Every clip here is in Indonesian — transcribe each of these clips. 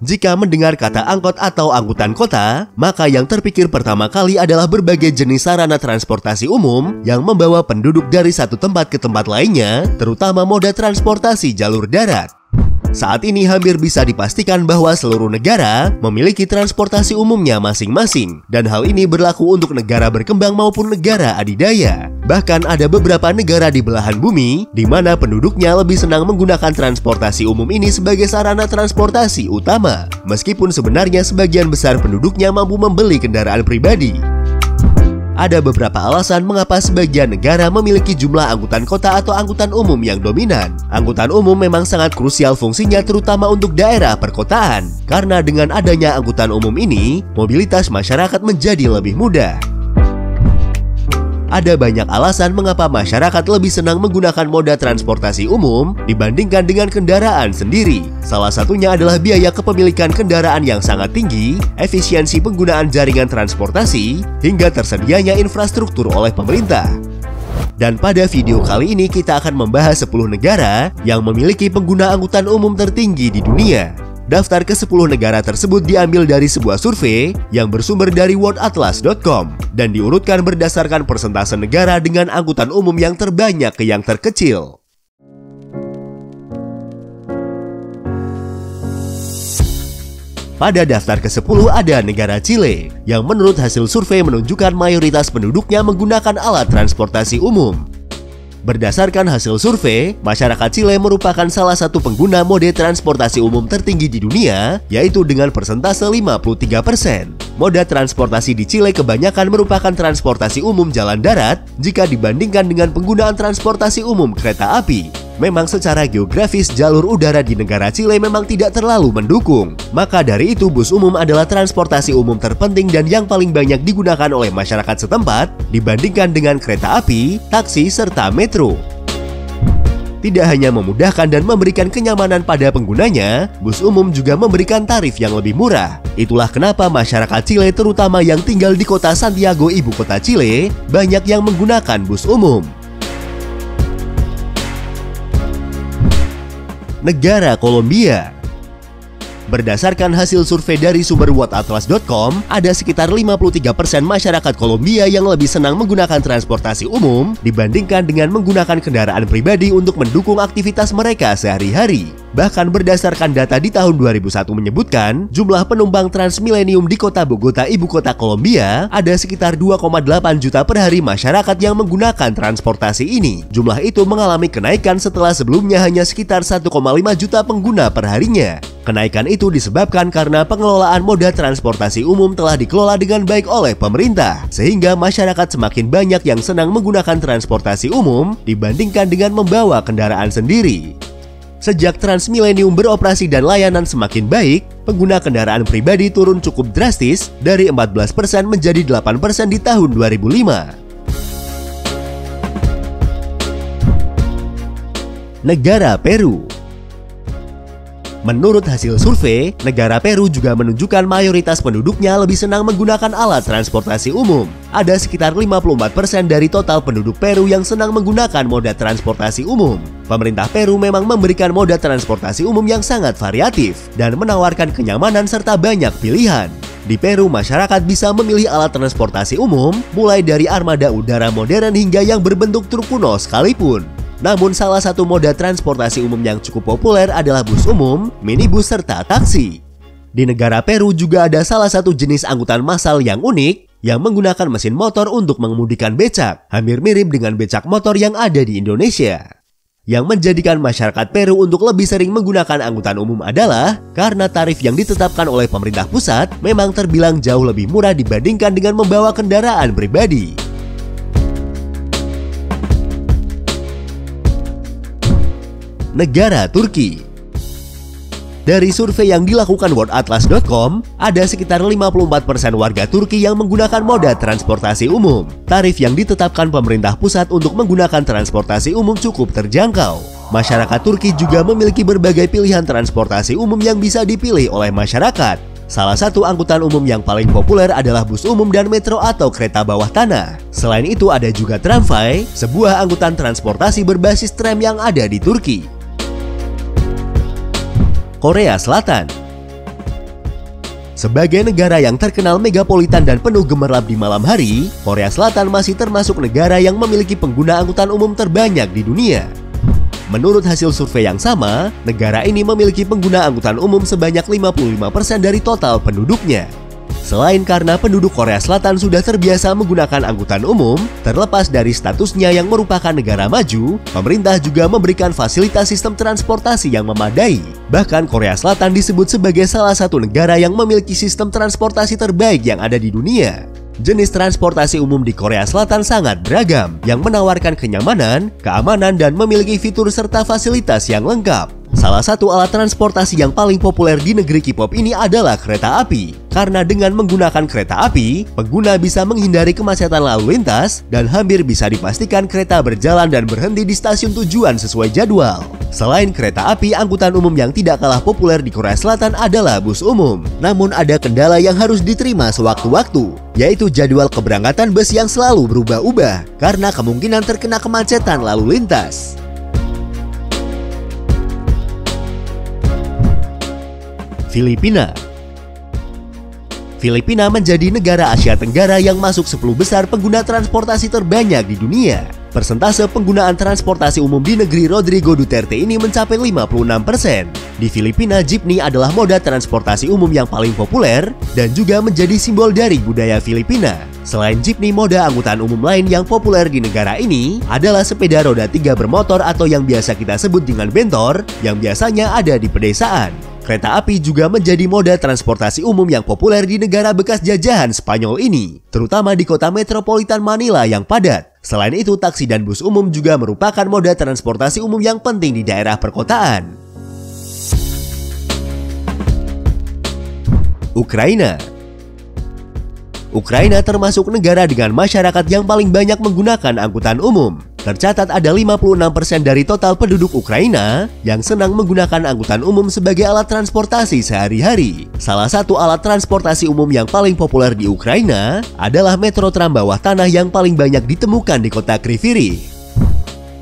Jika mendengar kata angkot atau angkutan kota, maka yang terpikir pertama kali adalah berbagai jenis sarana transportasi umum yang membawa penduduk dari satu tempat ke tempat lainnya, terutama moda transportasi jalur darat. Saat ini hampir bisa dipastikan bahwa seluruh negara memiliki transportasi umumnya masing-masing, dan hal ini berlaku untuk negara berkembang maupun negara adidaya. Bahkan ada beberapa negara di belahan bumi di mana penduduknya lebih senang menggunakan transportasi umum ini sebagai sarana transportasi utama, meskipun sebenarnya sebagian besar penduduknya mampu membeli kendaraan pribadi. Ada beberapa alasan mengapa sebagian negara memiliki jumlah angkutan kota atau angkutan umum yang dominan. Angkutan umum memang sangat krusial fungsinya terutama untuk daerah perkotaan. Karena dengan adanya angkutan umum ini, mobilitas masyarakat menjadi lebih mudah. Ada banyak alasan mengapa masyarakat lebih senang menggunakan moda transportasi umum dibandingkan dengan kendaraan sendiri. Salah satunya adalah biaya kepemilikan kendaraan yang sangat tinggi, efisiensi penggunaan jaringan transportasi, hingga tersedianya infrastruktur oleh pemerintah. Dan pada video kali ini kita akan membahas 10 negara yang memiliki pengguna angkutan umum tertinggi di dunia. Daftar ke-10 negara tersebut diambil dari sebuah survei yang bersumber dari worldatlas.com dan diurutkan berdasarkan persentase negara dengan angkutan umum yang terbanyak ke yang terkecil. Pada daftar ke-10 ada negara Chile, yang menurut hasil survei menunjukkan mayoritas penduduknya menggunakan alat transportasi umum. Berdasarkan hasil survei, masyarakat Chile merupakan salah satu pengguna mode transportasi umum tertinggi di dunia, yaitu dengan persentase 53%. Moda transportasi di Chile kebanyakan merupakan transportasi umum jalan darat jika dibandingkan dengan penggunaan transportasi umum kereta api. Memang secara geografis jalur udara di negara Chile memang tidak terlalu mendukung. Maka dari itu bus umum adalah transportasi umum terpenting dan yang paling banyak digunakan oleh masyarakat setempat dibandingkan dengan kereta api, taksi, serta metro. Tidak hanya memudahkan dan memberikan kenyamanan pada penggunanya, bus umum juga memberikan tarif yang lebih murah. Itulah kenapa masyarakat Chile terutama yang tinggal di kota Santiago, ibu kota Chile, banyak yang menggunakan bus umum. Negara Kolombia. Berdasarkan hasil survei dari sumber worldatlas.com, ada sekitar 53% masyarakat Kolombia yang lebih senang menggunakan transportasi umum dibandingkan dengan menggunakan kendaraan pribadi untuk mendukung aktivitas mereka sehari-hari. Bahkan berdasarkan data di tahun 2001 menyebutkan, jumlah penumpang Transmilenium di kota Bogota, ibu kota Kolombia, ada sekitar 2,8 juta per hari masyarakat yang menggunakan transportasi ini. Jumlah itu mengalami kenaikan setelah sebelumnya hanya sekitar 1,5 juta pengguna per harinya. Kenaikan itu disebabkan karena pengelolaan moda transportasi umum telah dikelola dengan baik oleh pemerintah, sehingga masyarakat semakin banyak yang senang menggunakan transportasi umum dibandingkan dengan membawa kendaraan sendiri. Sejak Transmilenium beroperasi dan layanan semakin baik, pengguna kendaraan pribadi turun cukup drastis dari 14% menjadi 8% di tahun 2005. Negara Peru. Menurut hasil survei, negara Peru juga menunjukkan mayoritas penduduknya lebih senang menggunakan alat transportasi umum. Ada sekitar 54% dari total penduduk Peru yang senang menggunakan moda transportasi umum. Pemerintah Peru memang memberikan moda transportasi umum yang sangat variatif dan menawarkan kenyamanan serta banyak pilihan. Di Peru, masyarakat bisa memilih alat transportasi umum mulai dari armada udara modern hingga yang berbentuk truk kuno sekalipun. Namun salah satu moda transportasi umum yang cukup populer adalah bus umum, minibus, serta taksi. Di negara Peru juga ada salah satu jenis angkutan massal yang unik yang menggunakan mesin motor untuk mengemudikan becak, hampir mirip dengan becak motor yang ada di Indonesia. Yang menjadikan masyarakat Peru untuk lebih sering menggunakan angkutan umum adalah karena tarif yang ditetapkan oleh pemerintah pusat memang terbilang jauh lebih murah dibandingkan dengan membawa kendaraan pribadi. Negara Turki. Dari survei yang dilakukan worldatlas.com, ada sekitar 54% warga Turki yang menggunakan moda transportasi umum. Tarif yang ditetapkan pemerintah pusat untuk menggunakan transportasi umum cukup terjangkau. Masyarakat Turki juga memiliki berbagai pilihan transportasi umum yang bisa dipilih oleh masyarakat. Salah satu angkutan umum yang paling populer adalah bus umum dan metro atau kereta bawah tanah. Selain itu ada juga tramvay, sebuah angkutan transportasi berbasis tram yang ada di Turki. Korea Selatan. Sebagai negara yang terkenal megapolitan dan penuh gemerlap di malam hari, Korea Selatan masih termasuk negara yang memiliki pengguna angkutan umum terbanyak di dunia. Menurut hasil survei yang sama, negara ini memiliki pengguna angkutan umum sebanyak 55% dari total penduduknya. Selain karena penduduk Korea Selatan sudah terbiasa menggunakan angkutan umum, terlepas dari statusnya yang merupakan negara maju, pemerintah juga memberikan fasilitas sistem transportasi yang memadai. Bahkan Korea Selatan disebut sebagai salah satu negara yang memiliki sistem transportasi terbaik yang ada di dunia. Jenis transportasi umum di Korea Selatan sangat beragam, yang menawarkan kenyamanan, keamanan, dan memiliki fitur serta fasilitas yang lengkap. Salah satu alat transportasi yang paling populer di negeri K-pop ini adalah kereta api. Karena dengan menggunakan kereta api, pengguna bisa menghindari kemacetan lalu lintas dan hampir bisa dipastikan kereta berjalan dan berhenti di stasiun tujuan sesuai jadwal. Selain kereta api, angkutan umum yang tidak kalah populer di Korea Selatan adalah bus umum. Namun ada kendala yang harus diterima sewaktu-waktu, yaitu jadwal keberangkatan bus yang selalu berubah-ubah karena kemungkinan terkena kemacetan lalu lintas. Filipina menjadi negara Asia Tenggara yang masuk 10 besar pengguna transportasi terbanyak di dunia. Persentase penggunaan transportasi umum di negeri Rodrigo Duterte ini mencapai 56%. Di Filipina, jeepney adalah moda transportasi umum yang paling populer dan juga menjadi simbol dari budaya Filipina. Selain jeepney, moda angkutan umum lain yang populer di negara ini adalah sepeda roda 3 bermotor atau yang biasa kita sebut dengan bentor, yang biasanya ada di pedesaan. Kereta api juga menjadi moda transportasi umum yang populer di negara bekas jajahan Spanyol ini, terutama di kota metropolitan Manila yang padat. Selain itu, taksi dan bus umum juga merupakan moda transportasi umum yang penting di daerah perkotaan. Ukraina termasuk negara dengan masyarakat yang paling banyak menggunakan angkutan umum. Tercatat ada 56% dari total penduduk Ukraina yang senang menggunakan angkutan umum sebagai alat transportasi sehari-hari. Salah satu alat transportasi umum yang paling populer di Ukraina adalah metro tram bawah tanah yang paling banyak ditemukan di kota Kryvyi Rih.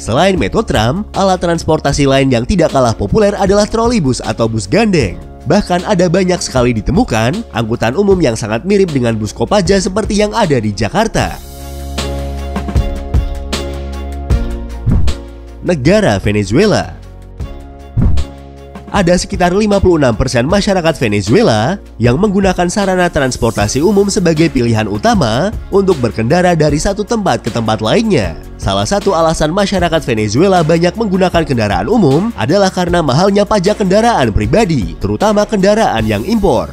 Selain metro tram, alat transportasi lain yang tidak kalah populer adalah trolleybus atau bus gandeng. Bahkan ada banyak sekali ditemukan angkutan umum yang sangat mirip dengan bus Kopaja seperti yang ada di Jakarta. Negara Venezuela. Ada sekitar 56% masyarakat Venezuela yang menggunakan sarana transportasi umum sebagai pilihan utama untuk berkendara dari satu tempat ke tempat lainnya. Salah satu alasan masyarakat Venezuela banyak menggunakan kendaraan umum adalah karena mahalnya pajak kendaraan pribadi, terutama kendaraan yang impor.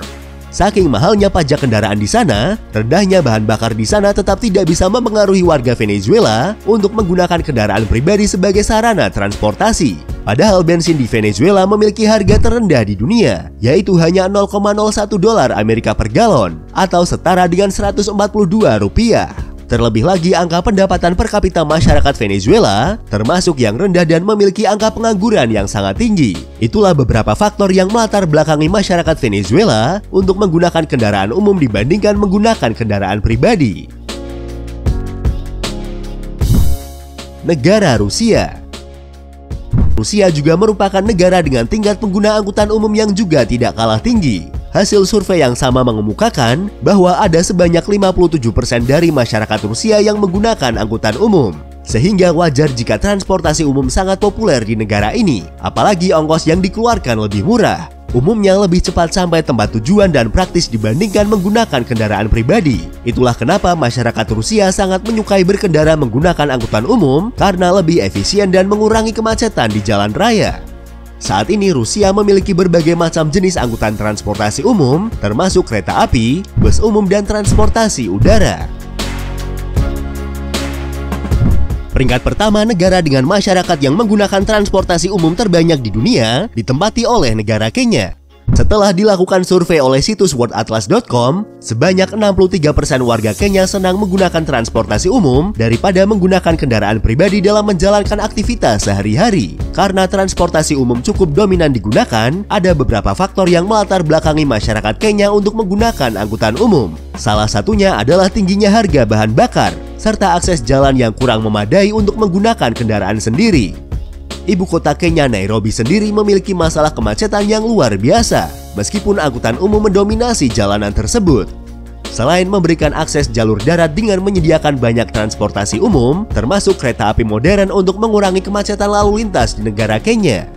Saking mahalnya pajak kendaraan di sana, rendahnya bahan bakar di sana tetap tidak bisa mempengaruhi warga Venezuela untuk menggunakan kendaraan pribadi sebagai sarana transportasi. Padahal bensin di Venezuela memiliki harga terendah di dunia, yaitu hanya 0,01 dolar Amerika per galon atau setara dengan Rp142. Terlebih lagi, angka pendapatan per kapita masyarakat Venezuela termasuk yang rendah dan memiliki angka pengangguran yang sangat tinggi. Itulah beberapa faktor yang melatar belakangi masyarakat Venezuela untuk menggunakan kendaraan umum dibandingkan menggunakan kendaraan pribadi. Negara Rusia. Rusia juga merupakan negara dengan tingkat pengguna angkutan umum yang juga tidak kalah tinggi. Hasil survei yang sama mengemukakan bahwa ada sebanyak 57% dari masyarakat Rusia yang menggunakan angkutan umum. Sehingga wajar jika transportasi umum sangat populer di negara ini, apalagi ongkos yang dikeluarkan lebih murah. Umumnya lebih cepat sampai tempat tujuan dan praktis dibandingkan menggunakan kendaraan pribadi. Itulah kenapa masyarakat Rusia sangat menyukai berkendara menggunakan angkutan umum karena lebih efisien dan mengurangi kemacetan di jalan raya. Saat ini Rusia memiliki berbagai macam jenis angkutan transportasi umum, termasuk kereta api, bus umum, dan transportasi udara. Peringkat pertama, negara dengan masyarakat yang menggunakan transportasi umum terbanyak di dunia ditempati oleh negara Kenya. Setelah dilakukan survei oleh situs worldatlas.com, sebanyak 63% warga Kenya senang menggunakan transportasi umum daripada menggunakan kendaraan pribadi dalam menjalankan aktivitas sehari-hari. Karena transportasi umum cukup dominan digunakan, ada beberapa faktor yang melatar belakangi masyarakat Kenya untuk menggunakan angkutan umum. Salah satunya adalah tingginya harga bahan bakar, serta akses jalan yang kurang memadai untuk menggunakan kendaraan sendiri. Ibu kota Kenya, Nairobi sendiri memiliki masalah kemacetan yang luar biasa. meskipun angkutan umum mendominasi jalanan tersebut. Selain memberikan akses jalur darat dengan menyediakan banyak transportasi umum, termasuk kereta api modern untuk mengurangi kemacetan lalu lintas di negara Kenya.